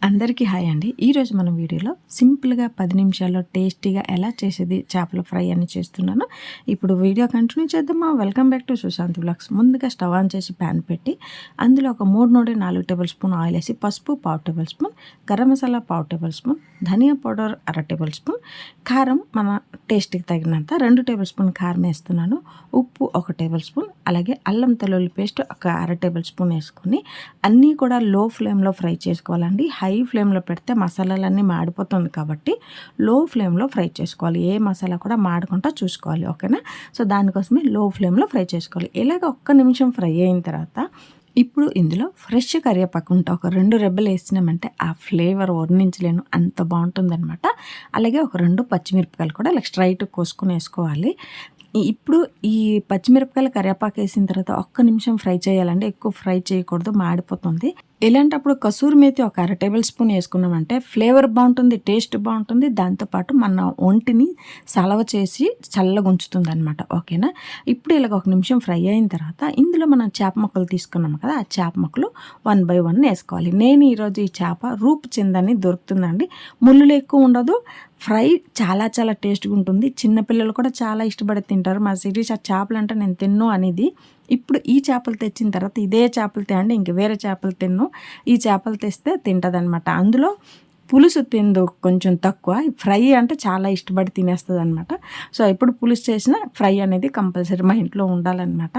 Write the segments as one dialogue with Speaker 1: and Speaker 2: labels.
Speaker 1: అందరికీ హాయ్ అండి. ఈరోజు మనం వీడియోలో సింపుల్గా 10 నిమిషాల్లో టేస్టీగా ఎలా చేసేది చేపల ఫ్రై అని చేస్తున్నాను. ఇప్పుడు వీడియో కంటిన్యూ చేద్దామా. Welcome back to Sushanti vlogs. ముందుగా స్టవ్ ఆన్ చేసి ప్యాన్ పెట్టి అందులో ఒక 3 నుండి 4 టేబుల్ స్పూన్ ఆయిల్ వేసి పసుపు 1/2 tablespoon, garam masala 1/2 tablespoon, ధనియా పౌడర్ 1/2 టేబుల్ స్పూన్, కారం మన టేస్ట్కి తగినంత 2 టేబుల్ స్పూన్ కారం వేస్తున్నాను, ఉప్పు 1 టేబుల్ స్పూన్, అలాగే అల్లం తెల్లుల్లి పేస్ట్ ఒక 1/2 టేబుల్ స్పూన్ వేసుకొని అన్నీ కూడా లో ఫ్లేమ్లో ఫ్రై చేసుకోవాలండి. హై ఫ్లేమ్లో పెడితే మసాలాలన్నీ మాడిపోతుంది కాబట్టి లో ఫ్లేమ్లో ఫ్రై చేసుకోవాలి. ఏ మసాలా కూడా మాడకుండా చూసుకోవాలి, ఓకేనా. సో దానికోసమే లో ఫ్లేమ్లో ఫ్రై చేసుకోవాలి. ఇలాగ 1 నిమిషం ఫ్రై అయిన తర్వాత ఇప్పుడు ఇందులో ఫ్రెష్ కరివేపాకు ఉంటే ఒక 2 రెబ్బలు వేసినామంటే ఆ ఫ్లేవర్ వర్ణించలేను, అంత బాగుంటుందన్నమాట. అలాగే ఒక 2 పచ్చిమిరపకాయలు కూడా ఇలా స్ట్రైట్ కోసుకొని వేసుకోవాలి. ఇప్పుడు ఈ పచ్చిమిరపకాయలు కరివేపాకు వేసిన తర్వాత 1 నిమిషం ఫ్రై చేయాలంటే ఎక్కువ ఫ్రై చేయకూడదు, మాడిపోతుంది. ఇలాంటప్పుడు కసూరి మేతి ఒక 1/2 టేబుల్ స్పూన్ వేసుకున్నామంటే ఫ్లేవర్ బాగుంటుంది, టేస్ట్ బాగుంటుంది. దాంతోపాటు మన ఒంటిని సలవ చేసి చల్లగా ఉంచుతుంది అనమాట, ఓకేనా. ఇప్పుడు ఇలాగ 1 నిమిషం ఫ్రై అయిన తర్వాత ఇందులో మనం చేప ముక్కలు తీసుకున్నాం కదా, ఆ చేప ముక్కలు 1 బై 1 వేసుకోవాలి. నేను ఈరోజు ఈ చేప రూపు చిందని దొరుకుతుందండి, ముళ్ళులు ఎక్కువ ఉండదు, ఫ్రై చాలా చాలా టేస్ట్గా ఉంటుంది. చిన్నపిల్లలు కూడా చాలా ఇష్టపడి తింటారు. మా సిరీస్ ఆ చేపలు అంటే నేను తిన్ను అనేది. ఇప్పుడు ఈ చేపలు తెచ్చిన తర్వాత ఇదే చేపలు తేండి, ఇంక వేరే చేపలు తిన్ను, ఈ చేపలు తెస్తే తింటదనమాట. అందులో పులుసు తిందు కొంచెం తక్కువ, ఫ్రై అంటే చాలా ఇష్టపడి తినేస్తుంది అనమాట. సో ఇప్పుడు పులుసు చేసిన ఫ్రై అనేది కంపల్సరీ మా ఇంట్లో ఉండాలన్నమాట.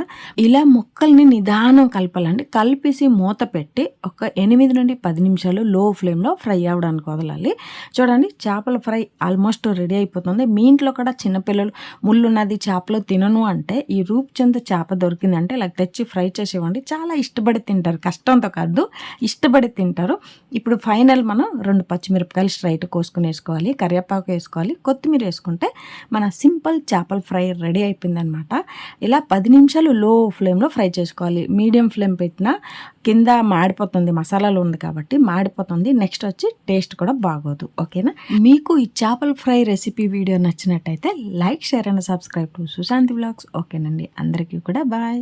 Speaker 1: ఇలా ముక్కల్ని నిదానం కలపాలండి. కలిపేసి మూత పెట్టి ఒక 8 నుండి 10 నిమిషాలు లో ఫ్లేమ్లో ఫ్రై అవ్వడానికి వదలాలి. చూడండి, చేపల ఫ్రై ఆల్మోస్ట్ రెడీ అయిపోతుంది. మీ ఇంట్లో కూడా చిన్నపిల్లలు ముళ్ళున్నది చేపలు తినను అంటే ఈ రూప్చంద్ చేప దొరికిందంటే ఇలా తెచ్చి ఫ్రై చేసేవ్వండి, చాలా ఇష్టపడి తింటారు. కష్టంతో కాదు, ఇష్టపడి తింటారు. ఇప్పుడు ఫైనల్ మనం 2 పచ్చిమిరపకాయలు స్ట్రైట్ కోసుకుని వేసుకోవాలి, కరివేపాకు వేసుకోవాలి, కొత్తిమీర వేసుకుంటే మన సింపుల్ చేపల ఫ్రై రెడీ అయిపోయిందనమాట. ఇలా 10 నిమిషాలు లో ఫ్లేమ్లో ఫ్రై చేసుకోవాలి. మీడియం ఫ్లేమ్ పెట్టినా కింద మాడిపోతుంది, మసాలాలు ఉంది కాబట్టి మాడిపోతుంది. నెక్స్ట్ వచ్చి టేస్ట్ కూడా బాగోదు, ఓకేనా. మీకు ఈ చేపల ఫ్రై రెసిపీ వీడియో నచ్చినట్టయితే like, share and subscribe to Sushanti vlogs, ఓకేనండి. అందరికీ కూడా బాయ్.